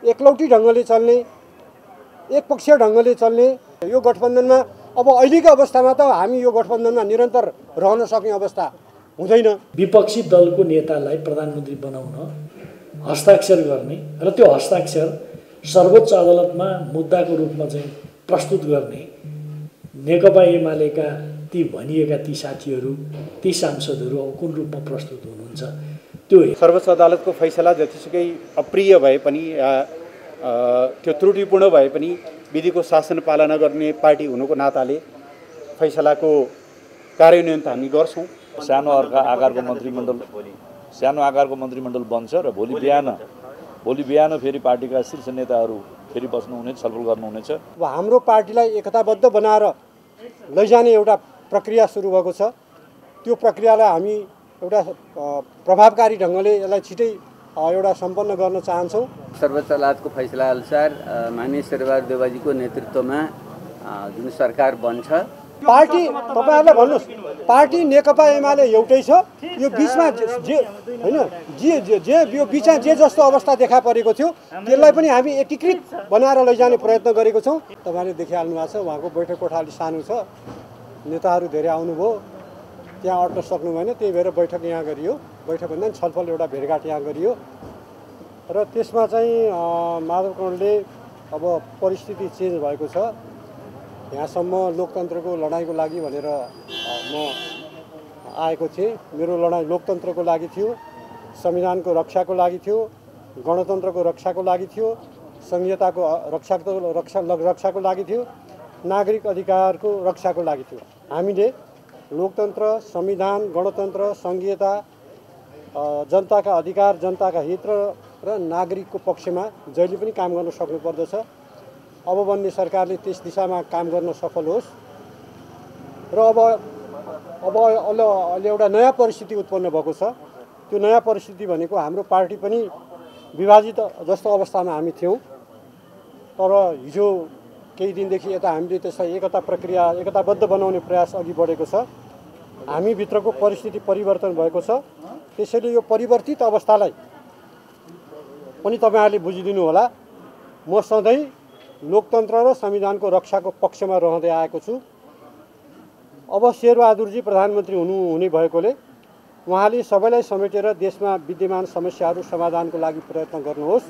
एकलौटी ढङ्गले चल्ने, एकपक्षीय ढङ्गले चल्ने यो गठबन्धनमा अब अहिलेको अवस्थामा त हामी यो गठबन्धनमा निरन्तर रहन सक्ने अवस्था हुँदैन। विपक्षी दलको नेतालाई प्रधानमन्त्री बनाउन हस्ताक्षर गर्ने र त्यो हस्ताक्षर सर्वोच्च अदालतमा मुद्दाको रूपमा चाहिँ प्रस्तुत गर्ने नेकपा एमालेका ती भनिएका ती साथीहरू, ती सांसदहरू अब कुन रूपमा प्रस्तुत हुनुहुन्छ त्यो सर्वोच्च अदालतको फैसला जतिसुकै अप्रिय भए पनि या त्यो त्रुटिपूर्ण भए पनि विधिको शासन पालना गर्ने पार्टी हुनुको नाताले फैसलाको कार्यान्वयन त हामी गर्छौँ। सानो आकारको मन्त्रीमण्डल बन्छ र भोलि बिहान फेरि पार्टीका शीर्ष नेताहरू फेरि बस्नुहुनेछ, छलफल गर्नुहुनेछ। अब हाम्रो पार्टीलाई एकताबद्ध बनाएर लैजाने एउटा प्रक्रिया सुरु भएको छ। त्यो प्रक्रियालाई हामी एउटा प्रभावकारी ढङ्गले यसलाई छिटै एउटा सम्पन्न गर्न चाहन्छौँ। सर्वोच्च अदालतको फैसला अनुसार माननीय शेरबहादुर देउवाजीको नेतृत्वमा जुन सरकार बन्छ, पार्टी तपाईहरुलाई भन्नुस्, पार्टी नेकपा एमाले एउटै छ। यो बीचमा जे हैन जे यो बीचमा जे जस्तो अवस्था देखा परेको थियो त्यसलाई पनि हामी एकीकृत बनाएर लैजाने प्रयत्न गरेको छौँ। तपाईले देखिहाल्नु भएको छ, उहाँको बैठक कोठाली सानो छ, नेताहरू धेरै आउनुभयो, त्यहाँ अट्न सक्नु भएन, त्यही भएर बैठक यहाँ गरियो। बैठक भन्दा पनि छलफल एउटा भेटघाट यहाँ गरियो र त्यसमा चाहिँ माधव कौडले अब परिस्थिति चेन्ज भएको छ, यहाँसम्म लोकतन्त्रको लडाइँको लागि भनेर म आएको थिएँ। मेरो लडाइँ लोकतन्त्रको लागि थियो, संविधानको रक्षाको लागि थियो, गणतन्त्रको रक्षाको लागि थियो, संहिताको रक्षाको लागि थियो, नागरिक अधिकारको रक्षाको लागि थियो। हामीले लोकतन्त्र, संविधान, गणतन्त्र, संहिता, जनताका अधिकार, जनताका हित र नागरिकको पक्षमा जहिले पनि काम गर्न सक्नुपर्दछ। अब बन्ने सरकारले त्यस दिशामा काम गर्न सफल होस् र अब अहिले एउटा नयाँ परिस्थिति उत्पन्न भएको छ। त्यो नयाँ परिस्थिति भनेको हाम्रो पार्टी पनि विभाजित जस्तो अवस्थामा हामी थियौँ, तर हिजो केही दिनदेखि यता हामीले त्यसलाई एकताबद्ध बनाउने प्रयास अघि बढेको छ। हामी भित्रको परिस्थिति परिवर्तन भएको छ। त्यसैले यो परिवर्तित अवस्थालाई पनि तपाईहरुले बुझिदिनु होला। म सधैँ लोकतन्त्र र संविधानको रक्षाको पक्षमा रहँदै आएको छु। अब शेरबहादुरजी प्रधानमन्त्री हुने भएकोले उहाँले सबैलाई समेटेर देशमा विद्यमान समस्याहरू समाधानको लागि प्रयत्न गर्नुहोस्।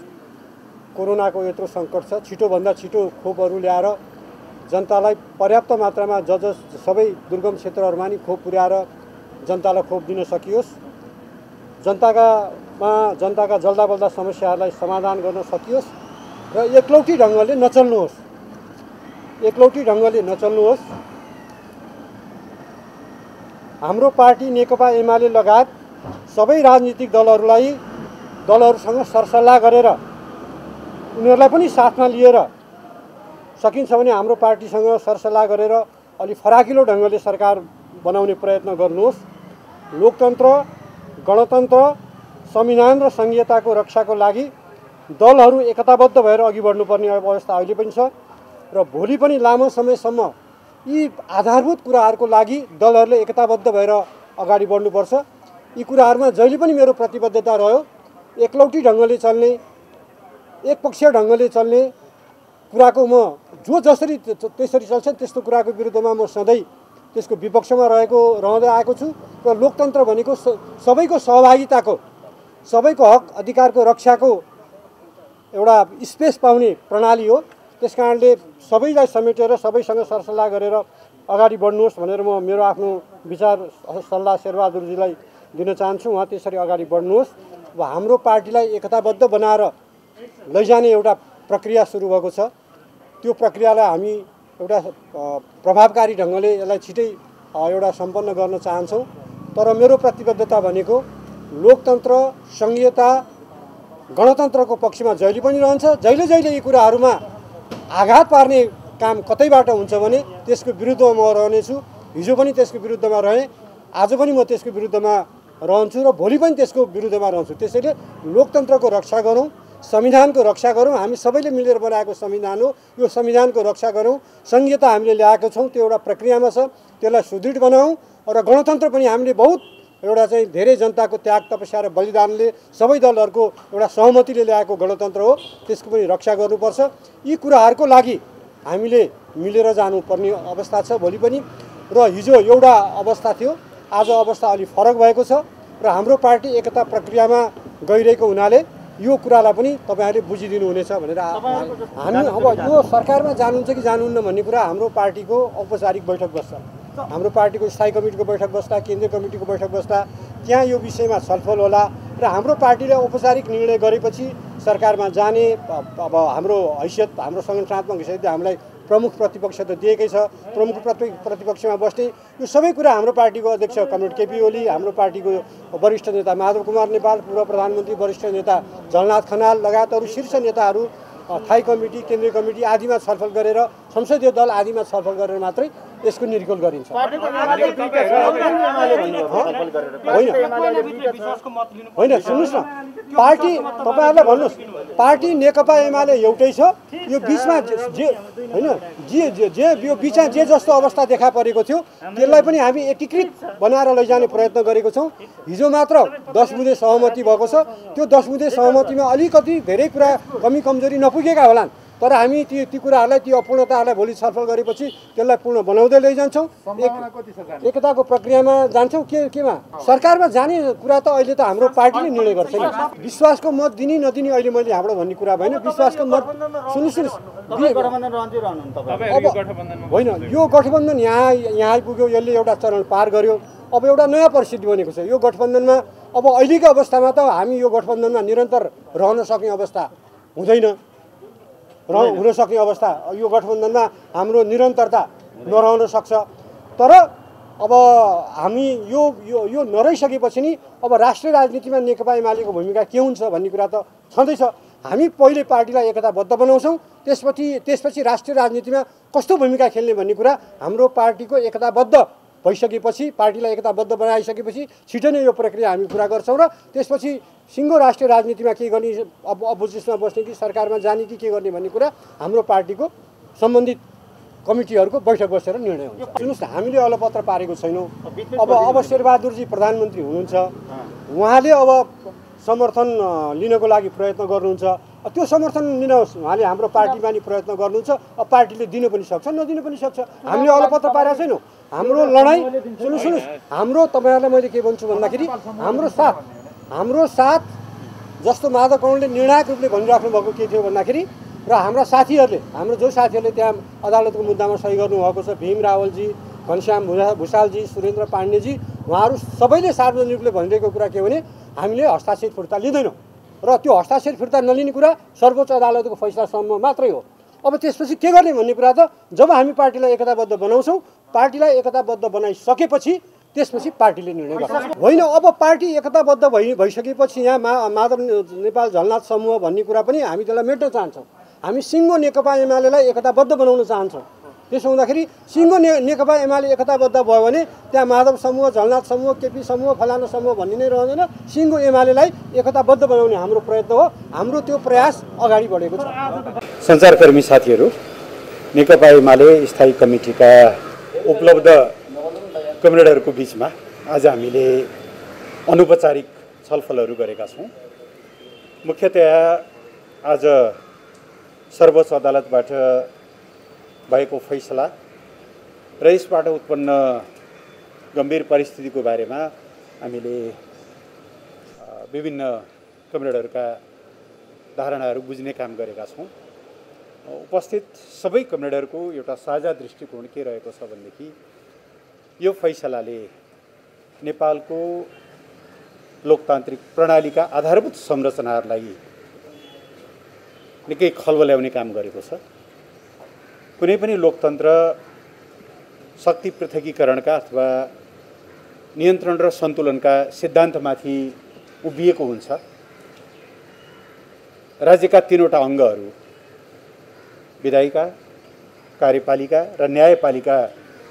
कोरोनाको यत्रो सङ्कट छ, छिटोभन्दा छिटो खोपहरू ल्याएर जनतालाई पर्याप्त मात्रामा सबै दुर्गम क्षेत्रहरूमा नि खोप पुर्याएर जनतालाई खोप दिन सकियोस्। जनताका जल्दाबल्दा समस्याहरूलाई समाधान गर्न सकियोस् र एकलौटी ढङ्गले नचल्नुहोस्। हाम्रो पार्टी नेकपा एमाले लगायत सबै राजनीतिक दलहरूसँग सरसल्लाह गरेर उनीहरूलाई पनि साथमा लिएर सकिन्छ भने हाम्रो पार्टीसँग सरसल्लाह गरेर अलि फराकिलो ढङ्गले सरकार बनाउने प्रयत्न गर्नुहोस्। लोकतन्त्र, गणतन्त्र, संविधान र संहिताको रक्षाको लागि दलहरू एकताबद्ध भएर अघि बढ्नुपर्ने अवस्था अहिले पनि छ र भोलि पनि लामो समयसम्म यी आधारभूत कुराहरूको लागि दलहरूले एकताबद्ध भएर अगाडि बढ्नुपर्छ। यी कुराहरूमा जहिले पनि मेरो प्रतिबद्धता रह्यो। एकलौटी ढङ्गले चल्ने, एकपक्षीय ढङ्गले चल्ने कुराको म जसरी त्यसरी चल्छ त्यस्तो कुराको विरुद्धमा म सधैँ त्यसको विपक्षमा रहँदै आएको छु र लोकतन्त्र भनेको सबैको सहभागिताको, सबैको हक अधिकारको रक्षाको एउटा स्पेस पाउने प्रणाली हो। त्यसकारणले सबैलाई समेटेर सबैसँग सरसल्लाह गरेर अगाडि बढ्नुहोस् भनेर म मेरो आफ्नो विचार सल्लाह शेरबहादुरजीलाई दिन चाहन्छु। उहाँ त्यसरी अगाडि बढ्नुहोस्। अब हाम्रो पार्टीलाई एकताबद्ध बनाएर लैजाने एउटा प्रक्रिया सुरु भएको छ। त्यो प्रक्रियालाई हामी एउटा प्रभावकारी ढङ्गले यसलाई छिटै एउटा सम्पन्न गर्न चाहन्छौँ। तर मेरो प्रतिबद्धता भनेको लोकतन्त्र, संहिता, गणतन्त्रको पक्षमा जहिले पनि रहन्छ। जहिले यी कुराहरूमा आघात पार्ने काम कतैबाट हुन्छ भने त्यसको विरुद्धमा म रहनेछु। हिजो पनि त्यसको विरुद्धमा रहेँ, आज पनि म त्यसको विरुद्धमा रहन्छु र भोलि पनि त्यसको विरुद्धमा रहन्छु। त्यसैले लोकतन्त्रको रक्षा गरौँ, संविधानको रक्षा गरौँ। हामी सबैले मिलेर बनाएको संविधान हो, यो संविधानको रक्षा गरौँ। संहिता हामीले ल्याएको छौँ, त्यो एउटा प्रक्रियामा छ, त्यसलाई सुदृढ बनाऊँ र गणतन्त्र पनि हामीले बहुत एउटा चाहिँ धेरै जनताको त्याग तपस्या र बलिदानले सबै दलहरूको एउटा सहमतिले ल्याएको गणतन्त्र हो, त्यसको पनि रक्षा गर्नुपर्छ। यी कुराहरूको लागि हामीले मिलेर जानुपर्ने अवस्था छ भोलि पनि। र हिजो एउटा अवस्था थियो, आज अवस्था अलि फरक भएको छ र हाम्रो पार्टी एकता प्रक्रियामा गइरहेको हुनाले यो कुरालाई पनि तपाईँहरूले बुझिदिनु हुनेछ भनेर हामी अब यो सरकारमा जानुहुन्छ कि जानुहुन्न भन्ने कुरा हाम्रो पार्टीको औपचारिक बैठक बस्छ, हाम्रो पार्टीको स्थायी कमिटीको बैठक बस्दा, केन्द्रीय कमिटीको बैठक बस्दा त्यहाँ यो विषयमा छलफल होला र हाम्रो पार्टीले औपचारिक निर्णय गरेपछि सरकारमा जाने। अब हाम्रो हैसियत, हाम्रो संगठनात्मक हैसियतले हामीलाई प्रमुख प्रतिपक्ष त दिएकै छ, प्रमुख प्रतिपक्षमा बस्ने यो सबै कुरा हाम्रो पार्टीको अध्यक्ष कमरेड केपी ओली, हाम्रो पार्टीको वरिष्ठ नेता माधव कुमार नेपाल, पूर्व प्रधानमन्त्री वरिष्ठ नेता झलनाथ खनाल लगायत अरू शीर्ष नेताहरू स्थायी कमिटी, केन्द्रीय कमिटी आदिमा छलफल गरेर, संसदीय दल आदिमा छलफल गरेर मात्रै यसको निर्गोल गरिन्छ। होइन सुन्नुहोस् न, पार्टी तपाईँहरूलाई भन्नुहोस्, पार्टी नेकपा एमाले एउटै छ। यो बिचमा जे होइन जे यो बिचमा जे जस्तो अवस्था देखा परेको थियो त्यसलाई पनि हामी एकीकृत बनाएर लैजाने प्रयत्न गरेको छौँ। हिजो मात्र 10 बुँदे सहमति भएको छ, त्यो 10 बुँदे सहमतिमा अलिकति धेरै कुरा कमी कमजोरी नपुगेका होलान्, तर हामी ती कुराहरूलाई, ती अपूर्णताहरूलाई भोलि छलफल गरेपछि त्यसलाई पूर्ण बनाउँदै लैजान्छौँ, एकताको प्रक्रियामा जान्छौँ। केमा सरकारमा जाने कुरा त अहिले त हाम्रो पार्टीले निर्णय गर्छ नि। विश्वासको मत दिने नदिने अहिले मैले हाम्रो भन्ने कुरा भएन। विश्वासको मत सुन्नुहोस्, होइन यो गठबन्धन यहाँ आइपुग्यो, यसले एउटा चरण पार गर्यो, अब एउटा नयाँ परिस्थिति बनेको छ। यो गठबन्धनमा अब अहिलेको अवस्थामा त हामी यो गठबन्धनमा निरन्तर रहन सक्ने अवस्था हुँदैन, हुन सक्ने अवस्था, यो गठबन्धनमा हाम्रो निरन्तरता नरहन सक्छ। तर अब हामी यो नरहिसकेपछि नि अब राष्ट्रिय राजनीतिमा नेकपा एमालेको भूमिका के हुन्छ भन्ने कुरा त छँदैछ। हामी पहिले पार्टीलाई एकताबद्ध बनाउँछौँ, त्यसपछि राष्ट्रिय राजनीतिमा कस्तो भूमिका खेल्ने भन्ने कुरा हाम्रो पार्टीको एकताबद्ध भइसकेपछि, पार्टीलाई एकताबद्ध बनाइसकेपछि छिटै नै यो प्रक्रिया हामी पुरा गर्छौँ र त्यसपछि सिङ्गो राष्ट्रिय राजनीतिमा के गर्ने, अब अपोजिसनमा बस्ने कि सरकारमा जाने कि के गर्ने भन्ने कुरा हाम्रो पार्टीको सम्बन्धित कमिटीहरूको बैठक बसेर निर्णय हुन्छ। सुन्नुहोस् न, हामीले अलपत्र पारेको छैनौँ। अब शेरबहादुरजी प्रधानमन्त्री हुनुहुन्छ, उहाँले अब समर्थन लिनको लागि प्रयत्न गर्नुहुन्छ। त्यो समर्थन लिन उहाँले हाम्रो पार्टीमा नि प्रयत्न गर्नुहुन्छ, अब पार्टीले दिन पनि सक्छ, नदिन पनि सक्छ। हामीले अलपत्र पारेका छैनौँ। हाम्रो लडाइँ सुन्नुहोस्, हाम्रो तपाईँहरूलाई मैले के भन्छु भन्दाखेरि हाम्रो साथ जस्तो माधव कौडले निर्णायक रूपले भनिराख्नु भएको के थियो भन्दाखेरि, र हाम्रा साथीहरूले, हाम्रो जो साथीहरूले त्यहाँ अदालतको मुद्दामा सही गर्नुभएको छ, भीम रावलजी, घनश्याम भुषालजी, सुरेन्द्र पाण्डेजी, उहाँहरू सबैले सार्वजनिक रूपले भनिरहेको कुरा के हो भने हामीले हस्ताक्षर फिर्ता लिँदैनौँ र त्यो हस्ताक्षर फिर्ता नलिने कुरा सर्वोच्च अदालतको फैसलासम्म मात्रै हो। अब त्यसपछि के गर्ने भन्ने कुरा त जब हामी पार्टीलाई एकताबद्ध बनाउँछौँ, पार्टीलाई एकताबद्ध बनाइसकेपछि त्यसपछि पार्टीले निर्णय गर्छ। होइन, अब पार्टी एकताबद्ध भइसकेपछि यहाँ माधव नेपाल झलनाथ समूह भन्ने कुरा पनि हामी त्यसलाई मेट्न चाहन्छौँ। हामी सिङ्गो नेकपा एमालेलाई एकताबद्ध बनाउन चाहन्छौँ। त्यसो हुँदाखेरि सिङ्गो नेकपा एमाले एकताबद्ध भयो भने त्यहाँ माधव समूह, झलनाथ समूह, केपी समूह, फलाना समूह भन्ने नै रहँदैन। सिङ्गो एमालेलाई एकताबद्ध बनाउने हाम्रो प्रयत्न हो। हाम्रो त्यो प्रयास अगाडि बढेको छ। सञ्चारकर्मी साथीहरू, नेकपा एमाले स्थायी कमिटीका उपलब्ध कमरेडहरूको बिचमा आज हामीले अनौपचारिक छलफलहरू गरेका छौँ। मुख्यतया आज सर्वोच्च अदालतबाट भएको फैसला र यसबाट उत्पन्न गम्भीर परिस्थितिको बारेमा हामीले विभिन्न कमरेडहरूका धारणाहरू बुझ्ने काम गरेका छौँ। उपस्थित सबै कमरेडहरूको एउटा साझा दृष्टिकोण के रहेको छ भनेदेखि यो फैसलाले नेपालको लोकतान्त्रिक प्रणालीका आधारभूत संरचनाहरूलाई निकै खलबल्याउने काम गरेको छ। कुनै पनि लोकतन्त्र शक्ति पृथकीकरणका अथवा नियन्त्रण र सन्तुलनका सिद्धान्तमाथि उभिएको हुन्छ। राज्यका तीनवटा अङ्गहरू विधायिका, कार्यपालिका र न्यायपालिका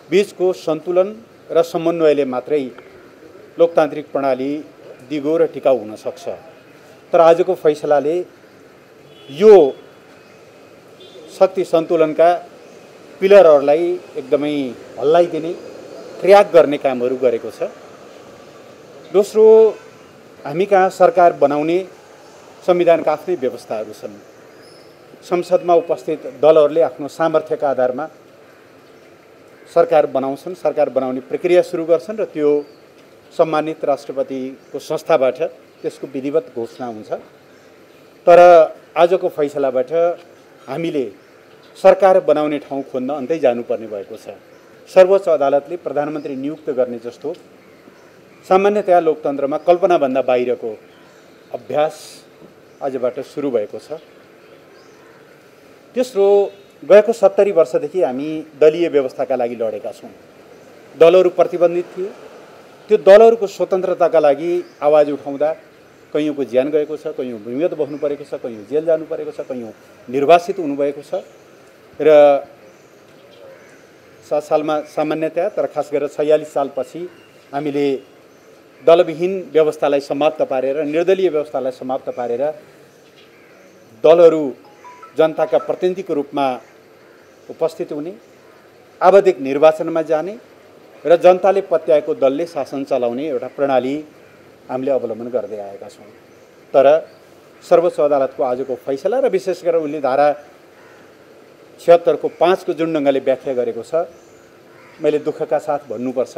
बीचको सन्तुलन र समन्वयले मात्रै लोकतान्त्रिक प्रणाली दिगो र टिकाउ हुन सक्छ। तर आजको फैसलाले यो शक्ति सन्तुलनका पिलरहरूलाई एकदमै हल्लाइदिने, क्र्याक गर्ने कामहरू गरेको छ। दोस्रो, हामी कहाँ सरकार बनाउने संविधानका आफ्नै व्यवस्थाहरू छन्। संसदमा उपस्थित दलहरूले आफ्नो सामर्थ्यका आधारमा सरकार बनाउँछन्, सरकार बनाउने प्रक्रिया सुरु गर्छन् र त्यो सम्मानित राष्ट्रपतिको संस्थाबाट त्यसको विधिवत घोषणा हुन्छ। तर आजको फैसलाबाट हामीले सरकार बनाउने ठाउँ खोज्न अन्तै जानुपर्ने भएको छ। सर्वोच्च अदालतले प्रधानमन्त्री नियुक्त गर्ने जस्तो सामान्यतया लोकतन्त्रमा कल्पनाभन्दा बाहिरको अभ्यास आजबाट सुरु भएको छ। तेस्रो, गएको 70 वर्षदेखि हामी दलीय व्यवस्थाका लागि लडेका छौँ। दलहरू प्रतिबन्धित थिए। त्यो दलहरूको स्वतन्त्रताका लागि आवाज उठाउँदा कयौँको ज्यान गएको छ, कयौँ भूमिगत बस्नु परेको छ, कयौँ जेल जानु परेको छ, कयौँ निर्वासित हुनुभएको छ। र 7 सालमा सामान्यतया, तर खास गरेर 46 सालपछि हामीले दलविहीन व्यवस्थालाई समाप्त पारेर, निर्दलीय व्यवस्थालाई समाप्त पारेर दलहरू जनताका प्रतिनिधिको रूपमा उपस्थित हुने, आवधिक निर्वाचनमा जाने र जनताले पत्याएको दलले शासन चलाउने एउटा प्रणाली हामीले अवलम्बन गर्दै आएका छौँ। तर सर्वोच्च अदालतको आजको फैसला र विशेष गरेर उनले धारा 76 को 5 को जुन ढङ्गले व्याख्या गरेको छ, मैले दुःखका साथ भन्नुपर्छ,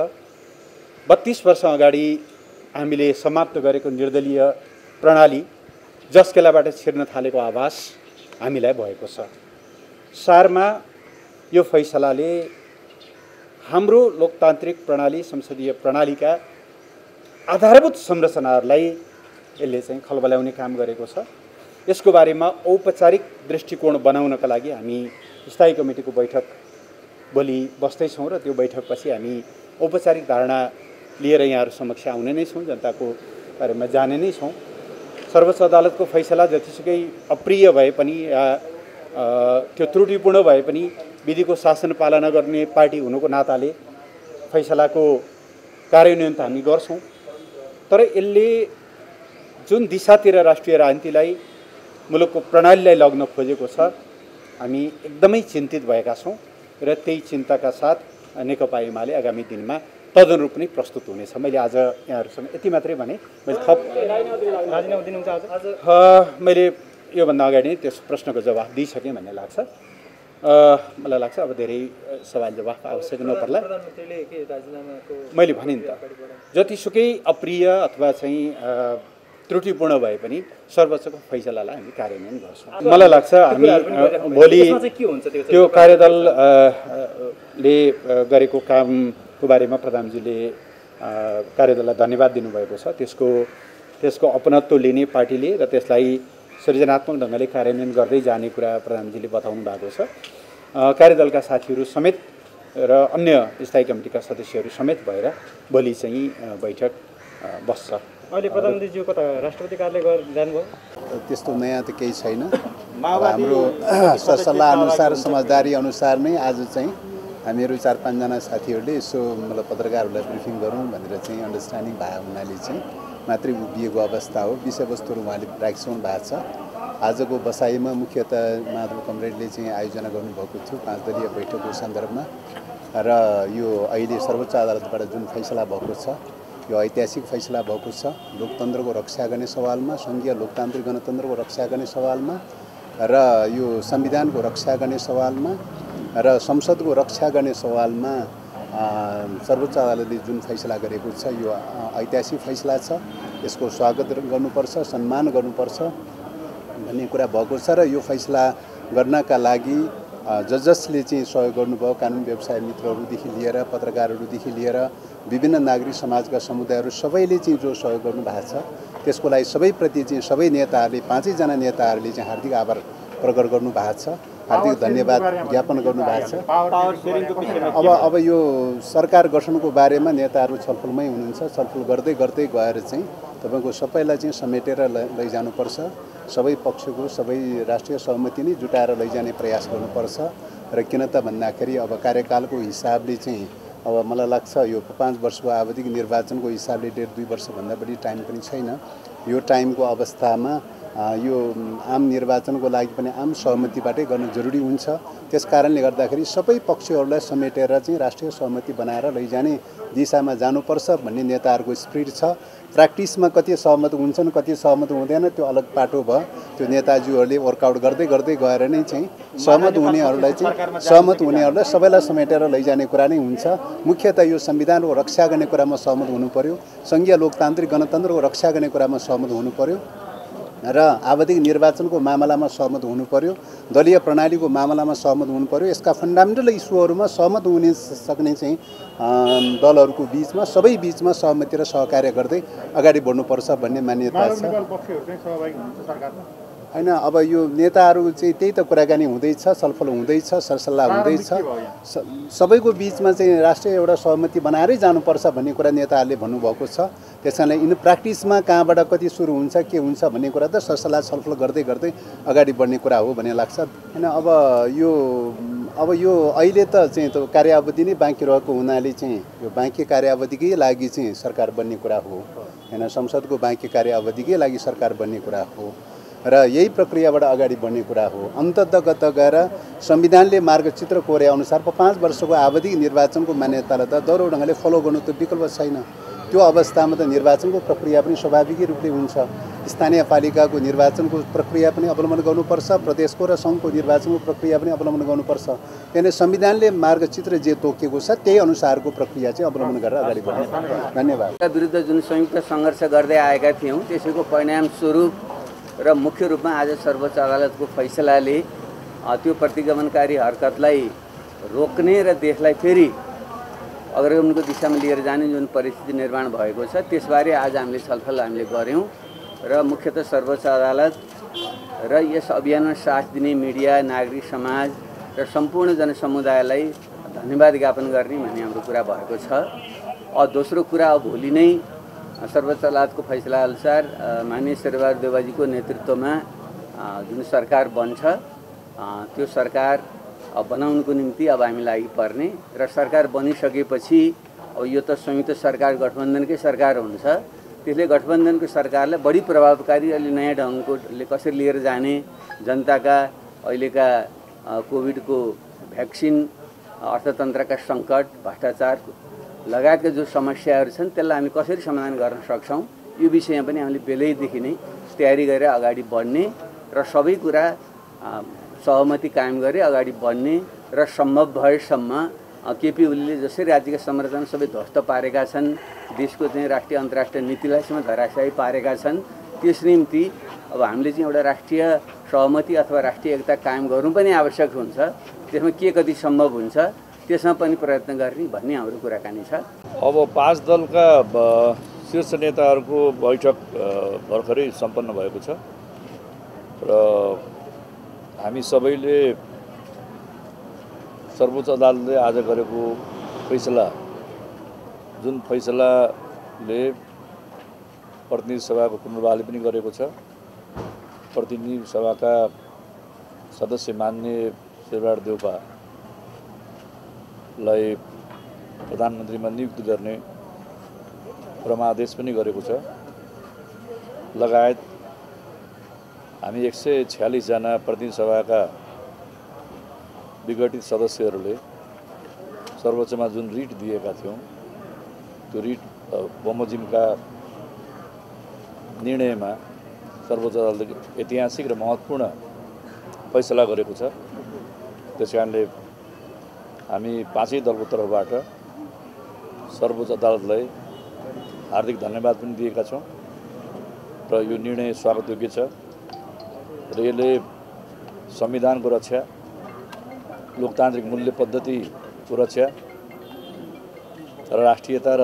32 वर्ष अगाडि हामीले समाप्त गरेको निर्दलीय प्रणाली जसकेलाबाट छिर्न थालेको आभास हामीलाई भएको छ। सारमा यो फैसलाले हाम्रो लोकतान्त्रिक प्रणाली, संसदीय प्रणालीका आधारभूत संरचनाहरूलाई यसले चाहिँ खलबल्याउने काम गरेको छ। यसको बारेमा औपचारिक दृष्टिकोण बनाउनका लागि हामी स्थायी कमिटीको बैठक भोलि बस्दैछौँ र त्यो बैठकपछि हामी औपचारिक धारणा लिएर यहाँहरू समक्ष आउने नै छौँ, जनताको बारेमा जाने नै छौँ। सर्वोच्च अदालतको फैसला जतिसुकै अप्रिय भए पनि या त्यो त्रुटिपूर्ण भए पनि विधिको शासन पालना गर्ने पार्टी हुनुको नाताले फैसलाको कार्यान्वयन त हामी गर्छौँ। तर यसले जुन दिशातिर राष्ट्रिय राजनीतिलाई, मुलुकको प्रणालीलाई लग्न खोजेको छ, हामी एकदमै चिन्तित भएका छौँ र त्यही चिन्ताका साथ नेकपा एमाले आगामी दिनमा तदनुरूप पनि प्रस्तुत हुनेछ। मैले आज यहाँहरूसँग यति मात्रै भने। मैले थप राजीनामा दिनुहुन्छ आज? मैले योभन्दा अगाडि नै त्यस प्रश्नको जवाफ दिइसकेँ भन्ने लाग्छ। मलाई लाग्छ अब धेरै सवाल जवाफ आवश्यक नपर्ला। मैले भने नि त, जतिसुकै अप्रिय अथवा चाहिँ त्रुटिपूर्ण भए पनि सर्वोच्चको फैसलालाई हामी कार्यान्वयन गर्छौँ। मलाई लाग्छ हामी भोलि त्यो कार्यदलले गरेको कामको बारेमा प्रधानमन्त्रीले कार्यदललाई धन्यवाद दिनुभएको छ। त्यसको अपनत्व लिने पार्टीले र त्यसलाई सृजनात्मक ढङ्गले कार्यान्वयन गर्दै जाने कुरा प्रधानमन्त्रीले बताउनु भएको छ। कार्यदलका साथीहरू समेत र अन्य स्थायी कमिटीका सदस्यहरू समेत भएर भोलि चाहिँ बैठक बस्छ। अहिले प्रधानमन्त्रीज्यू कता राष्ट्रपति कार्यालय गएर जानुभयो? त्यस्तो नयाँ त केही छैन। हाम्रो सरसल्लाह अनुसार, समझदारी अनुसार नै आज चाहिँ हामीहरू 4-5 जना साथीहरूले यसो मतलब पत्रकारहरूलाई ब्रिफिङ गरौँ भनेर चाहिँ अन्डरस्ट्यान्डिङ भए हुनाले चाहिँ मात्रै उभिएको अवस्था हो। विषयवस्तुहरू उहाँले राखिसक्नु भएको छ। आजको बसाइमा मुख्यतः माधव कमरेडले चाहिँ आयोजना गर्नुभएको थियो 5 दलीय बैठकको सन्दर्भमा र यो अहिले सर्वोच्च अदालतबाट जुन फैसला भएको छ, यो ऐतिहासिक फैसला भएको छ। लोकतन्त्रको रक्षा गर्ने सवालमा, सङ्घीय लोकतान्त्रिक गणतन्त्रको रक्षा गर्ने सवालमा र यो संविधानको रक्षा गर्ने सवालमा र संसदको रक्षा गर्ने सवालमा सर्वोच्च अदालतले जुन फैसला गरेको छ, यो ऐतिहासिक फैसला छ। यसको स्वागत गर्नुपर्छ, सम्मान गर्नुपर्छ भन्ने कुरा भएको छ र यो फैसला गर्नका लागि जसले चाहिँ सहयोग गर्नुभयो, कानुन व्यवसाय मित्रहरूदेखि लिएर, पत्रकारहरूदेखि लिएर विभिन्न नागरिक समाजका समुदायहरू सबैले चाहिँ जो सहयोग गर्नुभएको छ, त्यसको लागि सबैप्रति चाहिँ सबै नेताहरूले, 5 जना नेताहरूले चाहिँ हार्दिक आभार प्रकट गर्नुभएको छ, हार्दिक धन्यवाद ज्ञापन गर्नुभएको छ। अब यो सरकार गठनको बारेमा नेताहरू छलफलमै हुनुहुन्छ। छलफल गर्दै गर्दै गएर चाहिँ तपाईँको सबैलाई चाहिँ समेटेर लैजानुपर्छ। सबै पक्षको, सबै राष्ट्रिय सहमति नै जुटाएर लैजाने प्रयास गर्नुपर्छ। र किन त भन्दाखेरि अब कार्यकालको हिसाबले चाहिँ अब मलाई लाग्छ यो 5 वर्षको आवधिक निर्वाचनको हिसाबले 1.5-2 वर्षभन्दा बढी टाइम पनि छैन। यो टाइमको अवस्थामा यो आम निर्वाचनको लागि पनि आम सहमतिबाटै गर्न जरुरी हुन्छ। त्यस कारणले गर्दाखेरि सबै पक्षहरूलाई समेटेर चाहिँ राष्ट्रिय सहमति बनाएर लैजाने दिशामा जानुपर्छ भन्ने नेताहरूको स्पिरिट छ। प्र्याक्टिसमा कति सहमत हुन्छन् कति सहमत हुँदैन त्यो अलग पाटो भयो। त्यो नेताजीहरूले वर्कआउट गर्दै गर्दै गएर नै चाहिँ सहमत हुनेहरूलाई सबैलाई समेटेर लैजाने कुरा नै हुन्छ। मुख्यतः यो संविधानको रक्षा गर्ने कुरामा सहमत हुनु पर्यो, सङ्घीय लोकतान्त्रिक गणतन्त्रको रक्षा गर्ने कुरामा सहमत हुनु पर्यो र आवधिक निर्वाचनको मामलामा सहमत हुनु पर्यो, दलीय प्रणालीको मामलामा सहमत हुनु पर्यो। यसका फन्डामेन्टल इस्युहरूमा सहमत हुन सक्ने चाहिँ दलहरूको बिचमा सबै बिचमा सहमति र सहकार्य गर्दै अगाडि बढ्नुपर्छ भन्ने मान्यता छ। हैन, अब यो नेताहरू चाहिँ त्यही त कुराकानी हुँदैछ, छलफल हुँदैछ, सरसल्लाह हुँदैछ। सबैको बिचमा चाहिँ राष्ट्रिय एउटा सहमति बनाएरै जानुपर्छ भन्ने कुरा नेताहरूले भन्नुभएको छ। त्यसकारणले इन प्र्याक्टिसमा कहाँबाट कति सुरु हुन्छ के हुन्छ भन्ने कुरा त सरसल्लाह छलफल गर्दै गर्दै अगाडि बढ्ने कुरा हो भन्ने लाग्छ। हैन, अब यो अहिले त चाहिँ त कार्यावधि नै बाँकी रहेको हुनाले चाहिँ यो बाँकी कार्यावधिकै लागि चाहिँ सरकार बन्ने कुरा हो। हैन, संसदको बाँकी कार्यावधिकै लागि सरकार बन्ने कुरा हो र यही प्रक्रियाबाट अगाडि बढ्ने कुरा हो। अन्ततगत गएर संविधानले मार्गचित्र कोरे अनुसार 5 वर्षको आवधिक निर्वाचनको मान्यतालाई त दह्रो ढङ्गले फलो गर्नु त विकल्प छैन। त्यो अवस्थामा त निर्वाचनको प्रक्रिया पनि स्वाभाविकै रूपले हुन्छ। स्थानीय पालिकाको निर्वाचनको प्रक्रिया पनि अवलम्बन गर्नुपर्छ, प्रदेशको र सङ्घको निर्वाचनको प्रक्रिया पनि अवलम्बन गर्नुपर्छ। किनभने संविधानले मार्गचित्र जे तोकेको छ त्यही अनुसारको प्रक्रिया चाहिँ अवलम्बन गरेर अगाडि बढ्ने। धन्यवाद। विरुद्ध जुन संयुक्त सङ्घर्ष गर्दै आएका थियौँ त्यसैको परिणामस्वरूप र मुख्य रूपमा आज सर्वोच्च अदालतको फैसलाले त्यो प्रतिगमनकारी हरकतलाई रोक्ने र देशलाई फेरि अग्रगमनको दिशामा लिएर जाने जुन परिस्थिति निर्माण भएको छ त्यसबारे आज हामीले छलफल गऱ्यौँ र मुख्यतः सर्वोच्च अदालत र यस अभियानमा साथ दिने मिडिया, नागरिक समाज र सम्पूर्ण जनसमुदायलाई धन्यवाद ज्ञापन गर्ने भन्ने हाम्रो कुरा भएको छ। दोस्रो कुरा, भोलि नै सर्वोच्च अदालतको फैसला अनुसार माननीय शेरबहादुर देउवाजीको नेतृत्वमा जुन सरकार बन्छ त्यो सरकार बनाउनको निम्ति अब हामी लागि पर्ने र सरकार बनिसकेपछि अब यो त संयुक्त सरकार गठबन्धनकै सरकार हुन्छ। त्यसले गठबन्धनको सरकारलाई बढी प्रभावकारी अलि नयाँ ढङ्गले कसरी लिएर जाने, जनताका अहिलेका कोभिडको भ्याक्सिन, अर्थतन्त्रका सङ्कट, भ्रष्टाचार लगायतका जो समस्याहरू छन् त्यसलाई हामी कसरी समाधान गर्न सक्छौँ यो विषयमा पनि हामीले बेलैदेखि नै तयारी गरेर अगाडि बढ्ने र सबै कुरा सहमति कायम गरी अगाडि बढ्ने र सम्भव भएसम्म केपी ओलीले जसरी राज्यका संरचना सबै ध्वस्त पारेका छन्, देशको चाहिँ राष्ट्रिय अन्तर्राष्ट्रिय नीतिलाई समेत धराशायी पारेका छन्, त्यस निम्ति अब हामीले चाहिँ एउटा राष्ट्रिय सहमति अथवा राष्ट्रिय एकता कायम गर्नु पनि आवश्यक हुन्छ। त्यसमा के कति सम्भव हुन्छ त्यसमा पनि प्रयत्न गर्ने भन्ने हाम्रो कुराकानी छ। अब 5 दलका शीर्ष नेताहरूको बैठक भर्खरै सम्पन्न भएको छ र हामी सबैले सर्वोच्च अदालतले आज गरेको फैसला, जुन फैसलाले प्रतिनिधि सभाको पुनर्बहाली पनि गरेको छ, प्रतिनिधि सभाका सदस्य मान्य शेरबहादुर देउपालाई प्रधानमन्त्रीमा नियुक्त गर्ने परमादेश पनि गरेको छ, लगायत हामी 146 जना प्रतिनिधि सभाका विघटित सदस्यहरूले सर्वोच्चमा जुन रिट दिएका थियौँ त्यो रिट बमोजिमका निर्णयमा सर्वोच्च अदालतले ऐतिहासिक र महत्त्वपूर्ण फैसला गरेको छ। त्यसकारणले हामी 5 दलको तर्फबाट सर्वोच्च अदालतलाई हार्दिक धन्यवाद पनि दिएका छौँ र यो निर्णय स्वागतयोग्य छ र यसले संविधानको रक्षा, लोकतान्त्रिक मूल्य पद्धतिको रक्षा र राष्ट्रियता र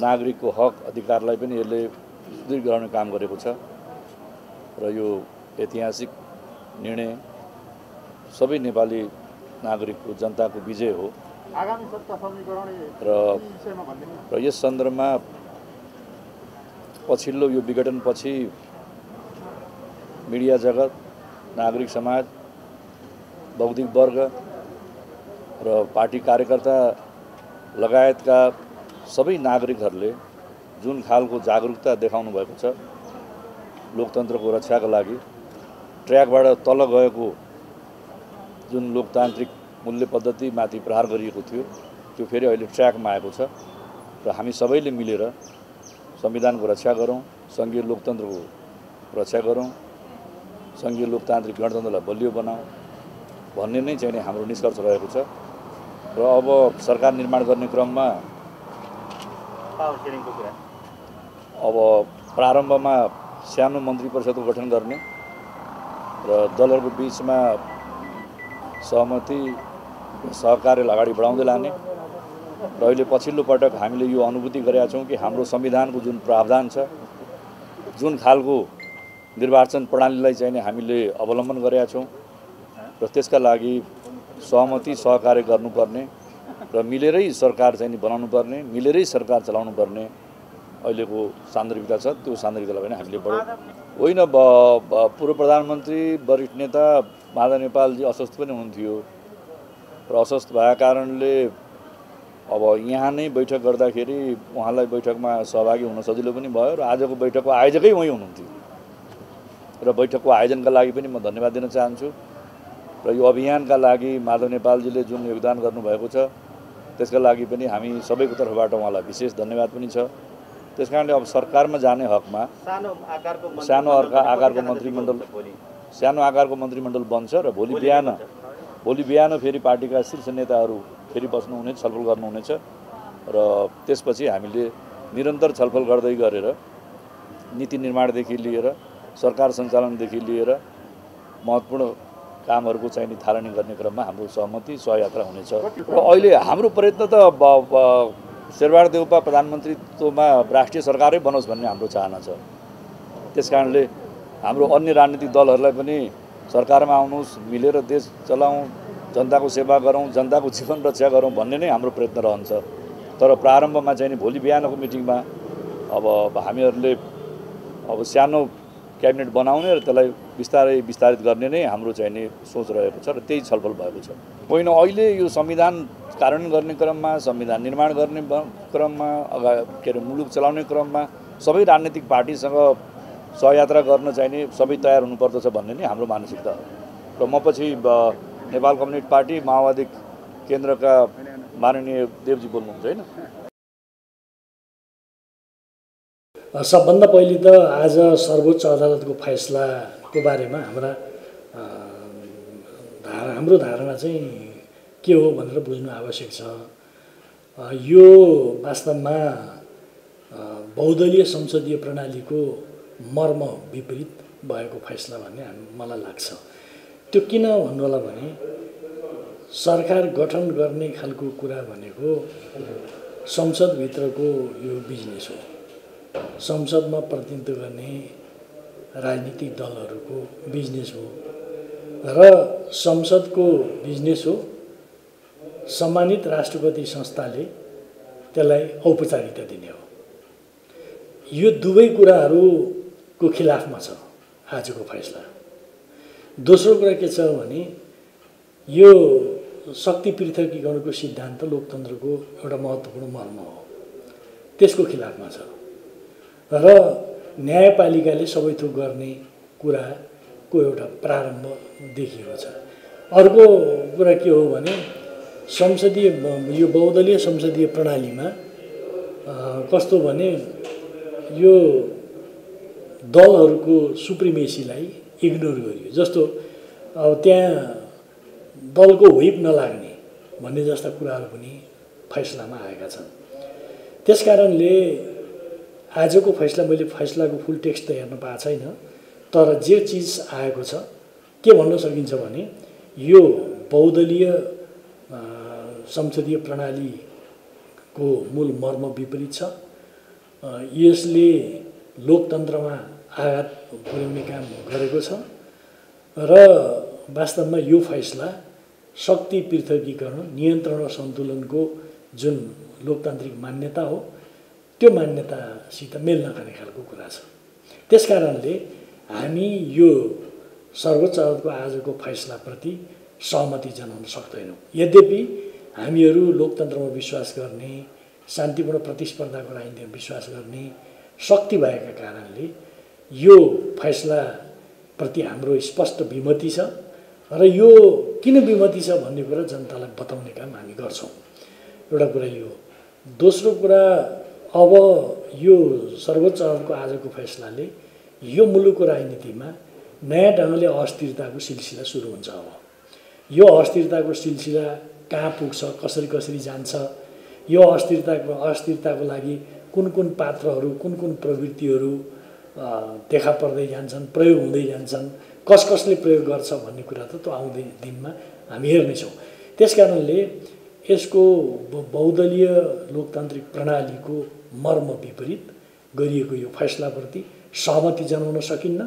नागरिकको हक अधिकारलाई पनि यसले सुदृढ गराउने काम गरेको छ र यो ऐतिहासिक निर्णय सबै नेपाली नागरिकको, जनताको विजय हो र यस सन्दर्भमा पछिल्लो यो विघटनपछि मिडिया जगत, नागरिक समाज, बौद्धिक वर्ग र पार्टी कार्यकर्ता लगायतका सबै नागरिकहरूले जुन खालको जागरुकता देखाउनु भएको छ लोकतन्त्रको रक्षाको लागि ट्र्याकबाट तल गएको जुन लोकतान्त्रिक मूल्य पद्धतिमाथि प्रहार गरिएको थियो त्यो फेरि अहिले ट्र्याकमा आएको छ र हामी सबैले मिलेर संविधानको रक्षा गरौँ, सङ्घीय लोकतन्त्रको रक्षा गरौँ, सङ्घीय लोकतान्त्रिक गणतन्त्रलाई बलियो बनाऊ भन्ने नै चाहिँ हाम्रो निष्कर्ष रहेको छ। र अब सरकार निर्माण गर्ने क्रममा अब प्रारम्भमा सानो मन्त्री परिषदको गठन गर्ने र दलहरूको बिचमा सहमति सहकार्यलाई अगाडि बढाउँदै लाने र अहिले पछिल्लो पटक हामीले यो अनुभूति गरेका छौँ कि हाम्रो संविधानको जुन प्रावधान छ, जुन खालको निर्वाचन प्रणालीलाई चाहिँ हामीले अवलम्बन गरेका छौँ र त्यसका लागि सहमति सहकार्य गर्नुपर्ने र मिलेरै सरकार चाहिँ बनाउनु पर्ने, मिलेरै सरकार चलाउनु पर्ने अहिलेको सान्दर्भिकता छ। त्यो सान्दर्भिकतालाई पनि हामीले बढाउँ होइन। पूर्व प्रधानमन्त्री वरिष्ठ नेता माधव नेपालजी अस्वस्थ पनि हुनुहुन्थ्यो र अस्वस्थ भएको कारणले अब यहाँ नै बैठक गर्दाखेरि उहाँलाई बैठकमा सहभागी हुन सजिलो पनि भयो र आजको बैठकको आयोजकै उही हुनुहुन्थ्यो र बैठकको आयोजनका लागि पनि म धन्यवाद दिन चाहन्छु र यो अभियानका लागि माधव नेपालजीले जुन योगदान गर्नुभएको छ त्यसका लागि पनि हामी सबैको तर्फबाट उहाँलाई विशेष धन्यवाद पनि छ। त्यसकारणले अब सरकारमा जाने हकमा सानो आकारको मन्त्रीमण्डल बन्छ र भोलि बिहान फेरि पार्टीका शीर्ष नेताहरू फेरि बस्नुहुनेछ, छलफल गर्नुहुनेछ र त्यसपछि हामीले निरन्तर छलफल गर्दै गरेर नीति निर्माणदेखि लिएर सरकार सञ्चालनदेखि लिएर महत्त्वपूर्ण कामहरूको चाहिँ थालनी गर्ने क्रममा हाम्रो सहमति सहयात्रा हुनेछ। र अहिले हाम्रो प्रयत्न त शेरबहादुर देउपा प्रधानमन्त्रीत्वमा राष्ट्रिय सरकारै बनोस् भन्ने हाम्रो चाहना छ। त्यसकारणले हाम्रो अन्य राजनीतिक दलहरूलाई पनि सरकारमा आउनुहोस्, मिलेर देश चलाउँ, जनताको सेवा गरौँ, जनताको जीवन रक्षा गरौँ भन्ने नै हाम्रो प्रयत्न रहन्छ। तर प्रारम्भमा चाहिँ भोलि बिहानको मिटिङमा अब हामीहरूले अब सानो क्याबिनेट बनाउने र त्यसलाई विस्तारित गर्ने नै हाम्रो चाहिँ नि सोच रहेको छ र त्यही छलफल भएको छ। होइन, अहिले यो संविधान कार्यान्वयन गर्ने क्रममा, संविधान निर्माण गर्ने क्रममा, मुलुक चलाउने क्रममा सबै राजनीतिक पार्टीसँग सहयात्रा गर्न चाहिने सबै तयार हुनुपर्दछ भन्ने नै हाम्रो मानसिकता हो। र म पछि नेपाल कम्युनिस्ट पार्टी माओवादी केन्द्रका माननीय देवजी बोल्नुहुन्छ होइन। सबभन्दा पहिले त आज सर्वोच्च अदालतको फैसलाको बारेमा हाम्रो धारणा चाहिँ के हो भनेर बुझ्नु आवश्यक छ। यो वास्तवमा बहुदलीय संसदीय प्रणालीको मर्म विपरीत भएको फैसला भन्ने मलाई लाग्छ। त्यो किन भन्नु होला भने सरकार गठन गर्ने खालको कुरा भनेको संसदभित्रको यो बिजनेस हो। संसदमा प्रतिनिधित्व गर्ने राजनीतिक दलहरूको बिजनेस हो र संसदको बिजनेस हो। सम्मानित राष्ट्रपति संस्थाले त्यसलाई औपचारिकता दिने हो। यो दुवै कुराहरूको खिलाफमा छ आजको फैसला। दोस्रो कुरा के छ भने यो शक्ति पृथकीकरणको सिद्धान्त लोकतन्त्रको एउटा महत्त्वपूर्ण मर्म हो, त्यसको खिलाफमा छ र न्यायपालिकाले सबै थोक गर्ने कुराको एउटा प्रारम्भ देखिएको छ। अर्को कुरा के हो भने संसदीय यो बहुदलीय संसदीय प्रणालीमा कस्तो भने यो दलहरूको सुप्रिमेसीलाई इग्नोर गरियो। जस्तो अब त्यहाँ दलको व्हिप नलाग्ने भन्ने जस्ता कुराहरू पनि फैसलामा आएका छन्। त्यसकारणले आजको फैसला, मैले फैसलाको फुल टेक्स्ट त हेर्न पाएको छैन, तर जे चिज आएको छ के भन्न सकिन्छ भने यो बहुदलीय संसदीय प्रणालीको मूल मर्म विपरीत छ। यसले लोकतन्त्रमा आघात पुर्याउने काम गरेको छ र वास्तवमा यो फैसला शक्ति पृथकीकरण, नियन्त्रण र सन्तुलनको जुन लोकतान्त्रिक मान्यता हो त्यो मान्यतासित मेल नखाने खालको कुरा छ। त्यसकारणले हामी यो सर्वोच्च अदालतको आजको फैसलाप्रति सहमति जनाउन सक्दैनौँ। यद्यपि हामीहरू लोकतन्त्रमा विश्वास गर्ने, शान्तिपूर्ण प्रतिस्पर्धाको लागि विश्वास गर्ने शक्ति भएका कारणले यो फैसलाप्रति हाम्रो स्पष्ट विमति छ र यो किन विमति छ भन्ने कुरा जनतालाई बताउने काम हामी गर्छौँ। एउटा कुरा यो। दोस्रो कुरा, अब यो सर्वोच्च अदालतको आजको फैसलाले यो मुलुकको राजनीतिमा नयाँ ढङ्गले अस्थिरताको सिलसिला सुरु हुन्छ। अब यो अस्थिरताको सिलसिला कहाँ पुग्छ, कसरी कसरी जान्छ, यो अस्थिरताको लागि कुन कुन पात्रहरू, कुन कुन प्रवृत्तिहरू देखा पर्दै जान्छन्, प्रयोग हुँदै जान्छन्, कसले प्रयोग गर्छ भन्ने कुरा त त्यो आउँदै दिनमा हामी हेर्नेछौँ। त्यसकारणले यसको बहुदलीय लोकतान्त्रिक प्रणालीको मर्म विपरीत गरिएको यो फैसलाप्रति सहमति जनाउन सकिन्न।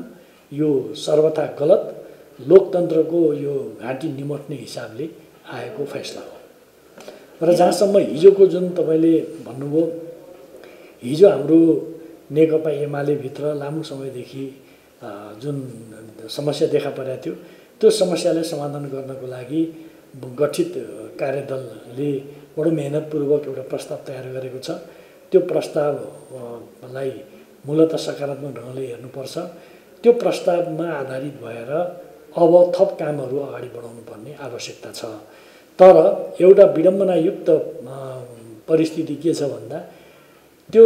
यो सर्वथा गलत लोकतन्त्रको यो घाँटी निमट्ने हिसाबले आएको फैसला हो। र जहाँसम्म हिजोको जुन तपाईँले भन्नुभयो, हिजो हाम्रो नेकपा एमाले भित्र लामो समयदेखि जुन समस्या देखा परेको थियो, त्यो समस्यालाई समाधान गर्नको लागि गठित कार्यदलले बडो मेहनतपूर्वक एउटा प्रस्ताव तयार गरेको छ। त्यो प्रस्तावलाई मूलत सकारात्मक ढङ्गले हेर्नुपर्छ। त्यो प्रस्तावमा आधारित भएर अब थप कामहरू अगाडि बढाउनु पर्ने आवश्यकता छ। तर एउटा विडम्बनायुक्त परिस्थिति के छ भन्दा, त्यो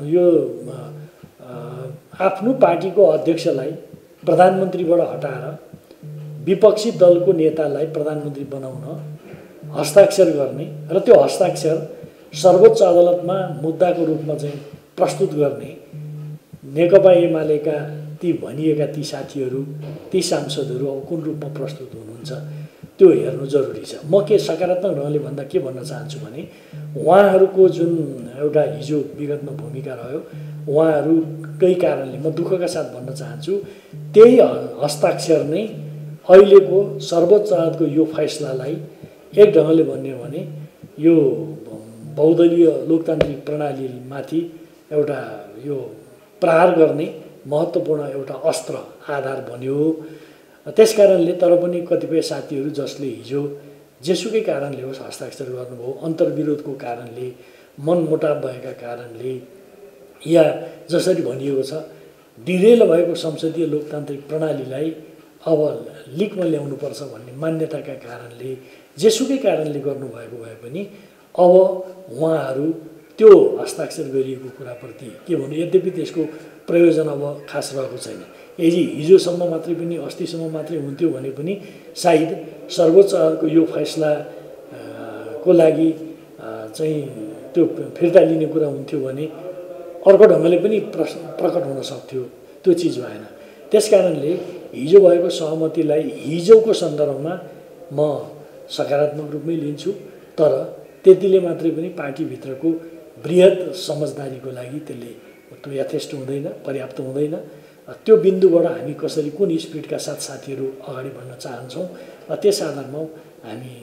यो आफ्नो पार्टीको अध्यक्षलाई प्रधानमन्त्रीबाट हटाएर विपक्षी दलको नेतालाई प्रधानमन्त्री बनाउन हस्ताक्षर गर्ने र त्यो हस्ताक्षर सर्वोच्च अदालतमा मुद्दाको रूपमा चाहिँ प्रस्तुत गर्ने नेकपा एमालेका ती भनिएका ती साथीहरू, ती सांसदहरू अब कुन रूपमा प्रस्तुत हुनुहुन्छ त्यो हेर्नु जरुरी छ। म के सकारात्मक ढङ्गले भन्दा के भन्न चाहन्छु भने, उहाँहरूको जुन एउटा हिजो विगतमा भूमिका रह्यो, उहाँहरूकै कारणले म दुःखका साथ भन्न चाहन्छु, त्यही हस्ताक्षर नै अहिलेको सर्वोच्च अदालतको यो फैसलालाई एक ढङ्गले भन्यो भने यो बहुदलीय लोकतान्त्रिक प्रणालीमाथि एउटा यो प्रहार गर्ने महत्त्वपूर्ण एउटा अस्त्र आधार बन्यो। त्यसकारणले तर पनि कतिपय साथीहरू जसले हिजो जेसुकै कारणले होस् हस्ताक्षर गर्नुभयो, अन्तर्विरोधको कारणले, मनमुटाव भएका कारणले, या जसरी भनिएको छ डिरेल भएको संसदीय लोकतान्त्रिक प्रणालीलाई अब लिकमा ल्याउनुपर्छ भन्ने मान्यताका कारणले, जेसुकै कारणले गर्नुभएको भए पनि अब उहाँहरू त्यो हस्ताक्षर गरिएको कुराप्रति के भन्नु, यद्यपि त्यसको प्रयोजन अब खास रहेको छैन। यदि हिजोसम्म मात्रै पनि, अस्तिसम्म मात्रै हुन्थ्यो भने पनि सायद सर्वोच्च अदालतको यो फैसलाको लागि चाहिँ त्यो फिर्ता लिने कुरा हुन्थ्यो भने अर्को ढङ्गले पनि प्रकट हुन सक्थ्यो। त्यो चिज भएन। त्यसकारणले हिजो भएको सहमतिलाई हिजोको सन्दर्भमा म सकारात्मक रूपमै लिन्छु, तर त्यतिले मात्रै पनि पार्टीभित्रको बृहत समझदारीको लागि त्यसले त्यो यथेष्ट हुँदैन, पर्याप्त हुँदैन। त्यो बिन्दुबाट हामी कसरी कुन स्पिडका साथ साथीहरू अगाडि बढ्न चाहन्छौँ, त्यस आधारमा हामी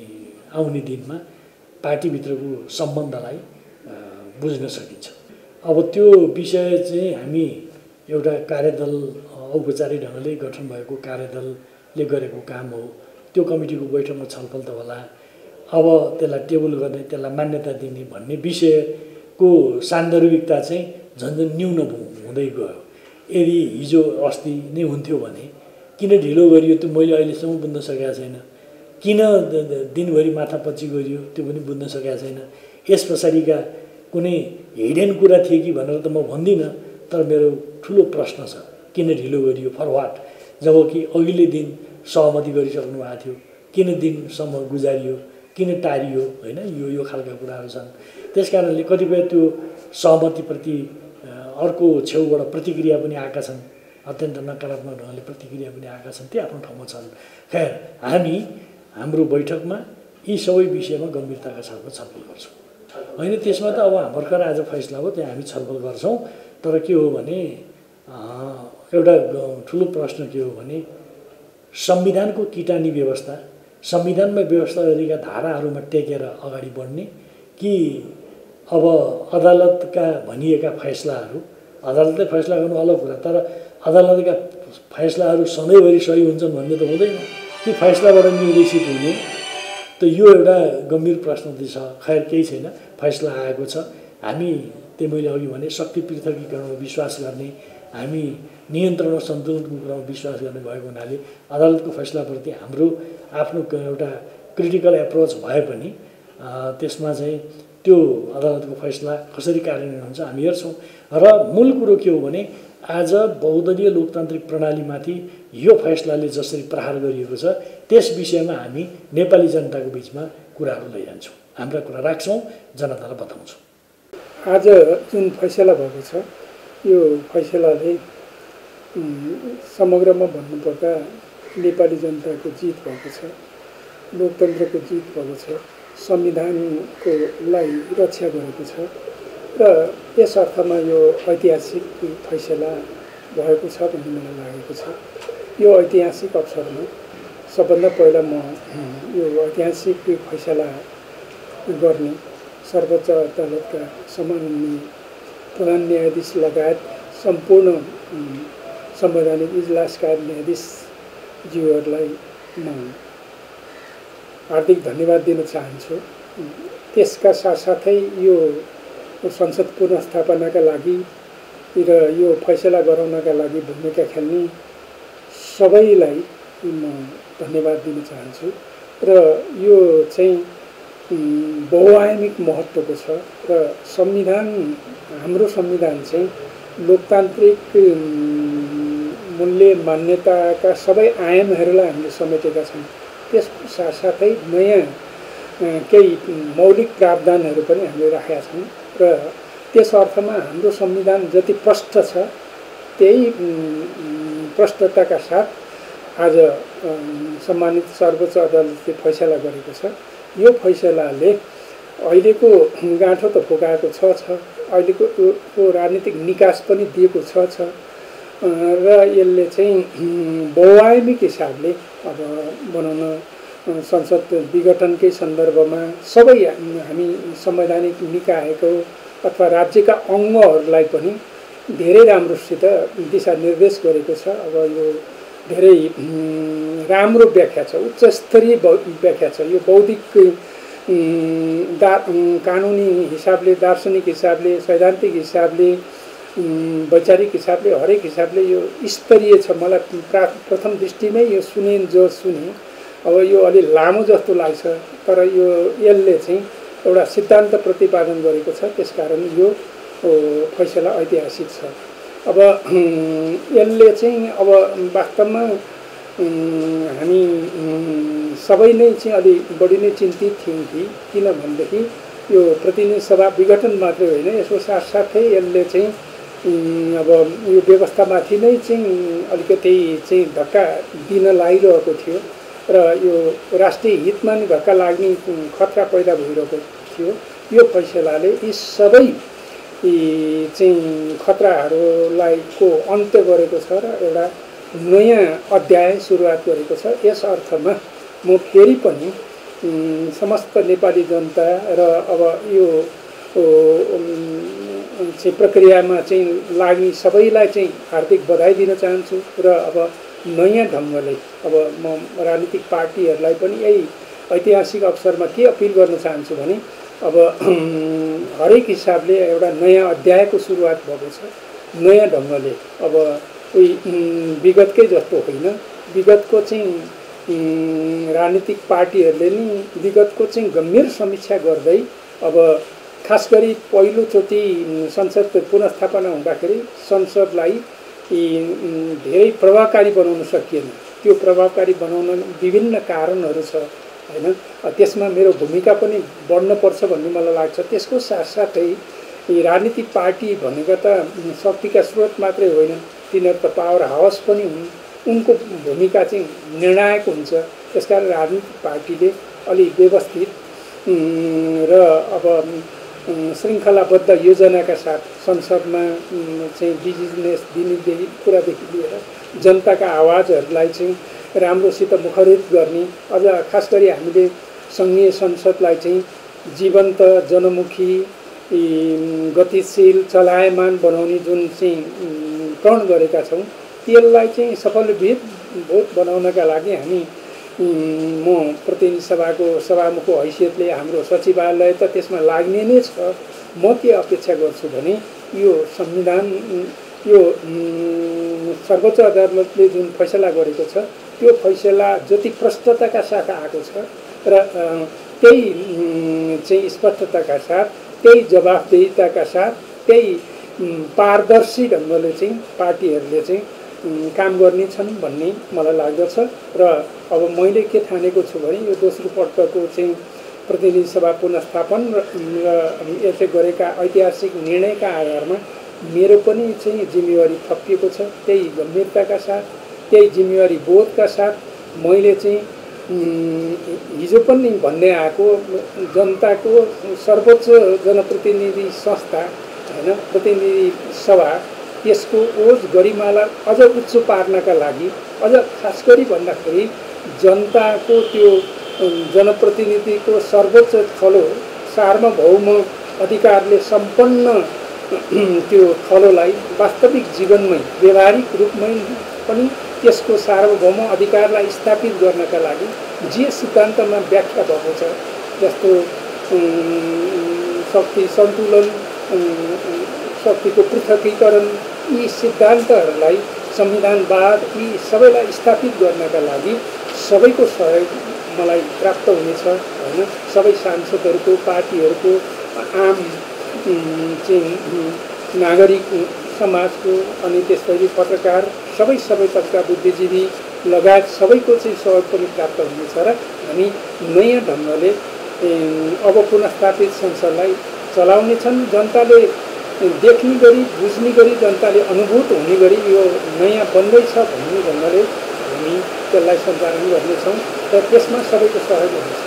आउने दिनमा पार्टीभित्रको सम्बन्धलाई बुझ्न सकिन्छ। अब त्यो विषय चाहिँ हामी एउटा कार्यदल, औपचारिक ढङ्गले गठन भएको कार्यदलले गरेको काम हो। त्यो कमिटीको बैठकमा छलफल त होला। अब त्यसलाई टेबल गर्ने, त्यसलाई मान्यता दिने भन्ने विषयको सान्दर्भिकता चाहिँ झन् न्यून हुँदै गयो। यदि हिजो अस्ति नै हुन्थ्यो भने किन ढिलो गरियो त्यो मैले अहिलेसम्म बुझ्न सकेको छैन। किन दिनभरि माथापछि गरियो त्यो पनि बुझ्न सकेको छैन। यस पछाडिका कुनै हिडेन कुरा थिए कि भनेर त म भन्दिनँ, तर मेरो ठुलो प्रश्न छ, किन ढिलो गरियो, फर वाट? जबकि अघिल्लो दिन सहमति गरिसक्नु भएको थियो, किन दिनसम्म गुजारियो, किन टारियो, होइन? यो खालका कुराहरू छन्। त्यसकारणले कतिपय त्यो सहमतिप्रति अर्को छेउबाट प्रतिक्रिया पनि आएका छन्, अत्यन्त नकारात्मक ढङ्गले प्रतिक्रिया पनि आएका छन्, त्यो आफ्नो ठाउँमा छन्। खैर, हामी हाम्रो बैठकमा यी सबै विषयमा गम्भीरताका साथमा छलफल गर्छौँ, होइन? त्यसमा त अब भर्खर आज फैसला हो, त्यहाँ हामी छलफल गर्छौँ। तर के हो भने एउटा ठुलो प्रश्न के हो भने संविधानको किटानी व्यवस्था, संविधानमा व्यवस्था गरेका धाराहरूमा टेकेर अगाडि बढ्ने कि अब अदालतका भनिएका फैसलाहरू, अदालतले फैसला गर्नु अलग कुरा, तर अदालतका फैसलाहरू सधैँभरि सही हुन्छन् भन्ने त हुँदैन। ती फैसलाबाट निर्देशित हुने त यो एउटा गम्भीर प्रश्न चाहिँ छ। खैर, केही छैन, फैसला आएको छ। हामी त्यही मैले अघि भने शक्ति पृथकीकरणमा विश्वास गर्ने हामी नियन्त्रण र सन्तुलनको कुरामा विश्वास गर्ने भएको हुनाले अदालतको फैसलाप्रति हाम्रो आफ्नो एउटा क्रिटिकल एप्रोच भए पनि त्यसमा चाहिँ त्यो अदालतको फैसला कसरी कार्यान्वयन हुन्छ हामी हेर्छौँ। र मूल कुरो के हो भने आज बहुदलीय लोकतान्त्रिक प्रणालीमाथि यो फैसलाले जसरी प्रहार गरिएको छ त्यस विषयमा हामी नेपाली जनताको बिचमा कुराहरू लैजान्छौँ, हाम्रा कुरा राख्छौँ, जनतालाई बताउँछौँ। आज जुन फैसला भएको छ यो फैसलाले समग्रमा भन्नुपर्दा नेपाली जनताको जित भएको छ, लोकतन्त्रको जित भएको छ, संविधानको लाई रक्षा गरेको छ र यस अर्थमा यो ऐतिहासिक फैसला भएको छ भन्ने मलाई लागेको छ। यो ऐतिहासिक अवसरमा सबभन्दा पहिला म यो ऐतिहासिक फैसला गर्ने सर्वोच्च अदालतका सम्माननीय प्रधान न्यायाधीश लगायत सम्पूर्ण संवैधानिक इजलासका न्यायाधीशज्यूहरूलाई म हार्दिक धन्यवाद दिन चाहन्छु। त्यसका साथसाथै यो संसद पुनर्स्थापनाका लागि र यो फैसला गराउनका लागि भूमिका खेल्ने सबैलाई म धन्यवाद दिन चाहन्छु। र यो चाहिँ बहुआयामिक महत्त्वको छ र संविधान हाम्रो संविधान चाहिँ लोकतान्त्रिक मूल्य मान्यताका सबै आयामहरूलाई हामीले समेटेका छौँ। त्यसको साथसाथै नयाँ केही मौलिक प्रावधानहरू पनि हामीले राखेका छौँ र त्यस अर्थमा हाम्रो संविधान जति प्रष्ट छ त्यही प्रष्टताका साथ आज सम्मानित सर्वोच्च अदालतले फैसला गरेको छ। यो फैसलाले अहिलेको गाँठो त फुकाएको छ, अहिलेको राजनीतिक निकास पनि दिएको छ र यसले चाहिँ बहुआयामिक हिसाबले अब बनाउन संसद विघटनकै सन्दर्भमा सबै हामी संवैधानिक निकायको अथवा राज्यका अङ्गहरूलाई पनि धेरै राम्रोसित दिशानिर्देश गरेको छ। अब यो धेरै राम्रो व्याख्या छ, उच्चस्तरीय व्याख्या छ। यो बौद्धिक कानुनी हिसाबले, दार्शनिक हिसाबले, सैद्धान्तिक हिसाबले, वैचारिक हिसाबले, हरेक हिसाबले यो स्तरीय छ। मलाई प्रथम दृष्टिमै यो सुने अब यो अलि लामो जस्तो लाग्छ, तर यसले चाहिँ एउटा सिद्धान्त प्रतिपादन गरेको छ। त्यसकारण यो फैसला ऐतिहासिक छ। अब यसले चाहिँ अब वास्तवमा हामी सबै नै चाहिँ अलि बढी नै चिन्तित थियौँ कि किनभनेदेखि यो प्रतिनिधि सभा विघटन मात्रै होइन, यसको साथसाथै यसले चाहिँ अब यो व्यवस्थामाथि नै चाहिँ अलिकति चाहिँ धक्का दिन लागिरहेको थियो र यो राष्ट्रिय हितमा नि धक्का लाग्ने खतरा पैदा भइरहेको थियो। यो फैसलाले यी सबै चाहिँ खतराहरूलाई को अन्त्य गरेको छ र एउटा नयाँ अध्याय सुरुवात गरेको छ। यस अर्थमा म फेरि पनि समस्त नेपाली जनता र अब यो चाहिँ प्रक्रियामा चाहिँ लाग्ने सबैलाई चाहिँ हार्दिक बधाई दिन चाहन्छु र अब नयाँ ढङ्गले अब म राजनीतिक पार्टीहरूलाई पनि यही ऐतिहासिक अवसरमा के अपिल गर्न चाहन्छु भने अब हरेक हिसाबले एउटा नयाँ अध्यायको सुरुवात भएको छ। नयाँ ढङ्गले अब विगतकै जस्तो होइन, विगतको चाहिँ राजनीतिक पार्टीहरूले नि विगतको चाहिँ गम्भीर समीक्षा गर्दै अब खास गरी पहिलोचोटि संसद पुनर्स्थापना हुँदाखेरि संसदलाई धेरै प्रभावकारी बनाउन सकिएन। त्यो प्रभावकारी बनाउन विभिन्न कारणहरू छ हैन, त्यसमा मेरो भूमिका पनि बढ्नुपर्छ भन्ने मलाई लाग्छ। त्यसको साथसाथै राजनीतिक पार्टी भनेको त शक्तिका स्रोत मात्रै होइन, तिनीहरू त पावर हाउस पनि हुन्, उनको भूमिका चाहिँ निर्णायक हुन्छ। त्यसकारण राजनीतिक पार्टीले अलि व्यवस्थित र अब श्रृङ्खलाबद्ध योजनाका साथ संसदमा चाहिँ बिजिनेस दिने कुरादेखि लिएर जनताका आवाजहरूलाई चाहिँ राम्रोसित मुखरित गर्ने, अझ खास गरी हामीले सङ्घीय संसदलाई चाहिँ जीवन्त, जनमुखी, गतिशील, चलायमान बनाउने जुन चाहिँ प्रण गरेका छौँ त्यसलाई चाहिँ सफलीभूत बनाउनका लागि हामी म प्रतिनिधि सभाको सभामुखको हैसियतले हाम्रो सचिवालय त त्यसमा लाग्ने नै छ। म के अपेक्षा गर्छु भने यो संविधान यो सर्वोच्च अदालतले जुन फैसला गरेको छ त्यो फैसला जति प्रष्टताका साथ आएको छ र त्यही चाहिँ स्पष्टताका साथ, त्यही जवाफदेहिताका साथ, त्यही पारदर्शी ढङ्गले चाहिँ पार्टीहरूले चाहिँ काम गर्नेछन् भन्ने मलाई लाग्दछ। र अब मैले के ठानेको छु भने यो दोस्रो पटकको चाहिँ प्रतिनिधि सभा पुनर्स्थापन र यसले गरेका ऐतिहासिक निर्णयका आधारमा मेरो पनि चाहिँ जिम्मेवारी थपिएको छ। त्यही गम्भीरताका साथ, त्यही जिम्मेवारी बोधका साथ मैले चाहिँ हिजो पनि भन्दै आएको जनताको सर्वोच्च जनप्रतिनिधि संस्था हैन, प्रतिनिधि सभा, त्यसको ओज गरिमालाई अझ उच्च पार्नका लागि, अझ खास गरी भन्दाखेरि जनताको त्यो जनप्रतिनिधिको सर्वोच्च थलो सार्वभौम अधिकारले सम्पन्न त्यो थलोलाई वास्तविक जीवनमै व्यावहारिक रूपमै पनि त्यसको सार्वभौम अधिकारलाई स्थापित गर्नका लागि जे सिद्धान्तमा व्याख्या भएको छ, जस्तो शक्ति सन्तुलन, शक्तिको पृथकीकरण, यी सिद्धान्तहरूलाई, संविधानवाद, यी सबैलाई स्थापित गर्नका लागि सबैको सहयोग मलाई प्राप्त हुनेछ हैन। सबै सांसदहरूको, पार्टीहरूको, आम चाहिँ नागरिक समाजको, अनि त्यसपछि पत्रकार, सबै तबका बुद्धिजीवी लगायत सबैको चाहिँ सहयोग पनि प्राप्त हुनेछ र हामी नयाँ ढङ्गले अब पुनर्स्थापित संसदलाई चलाउनेछन्। जनताले देख्ने गरी, बुझ्ने गरी, जनताले अनुभूत हुने गरी यो नयाँ बन्दैछ भन्ने ढङ्गले हामी त्यसलाई सञ्चालन गर्नेछौँ र त्यसमा सबैको सहयोग हुनेछ।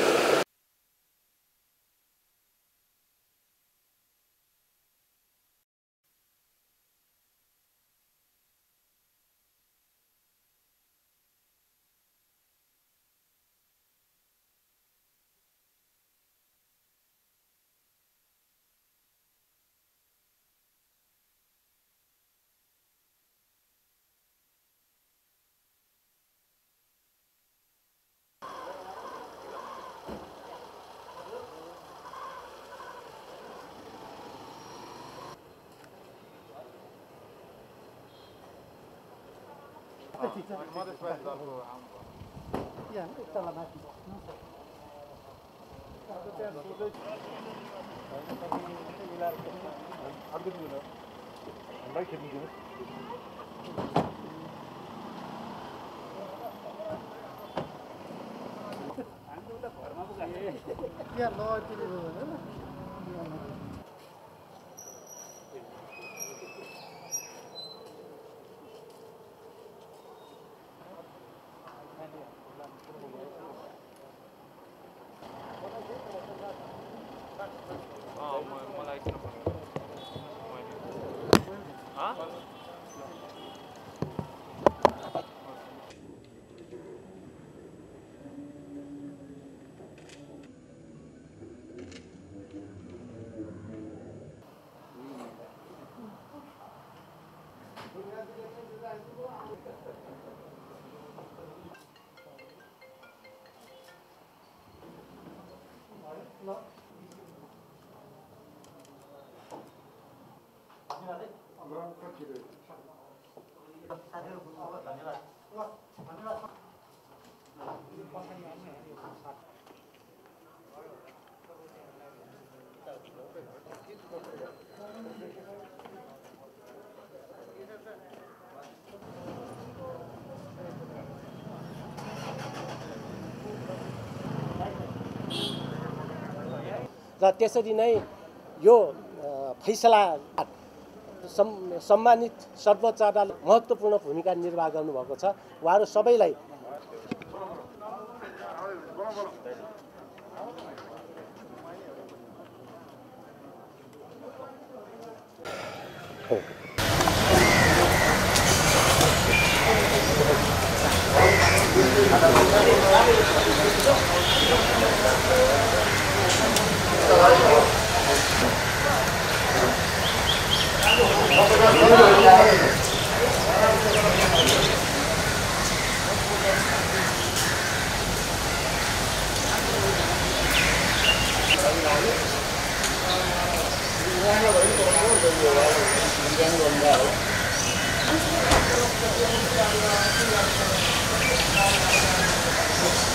र त्यसरी नै यो फैसला सम्मानित सर्वोच्च अदालत महत्त्वपूर्ण भूमिका निर्वाह गर्नुभएको छ। उहाँहरू सबैलाई Thank you.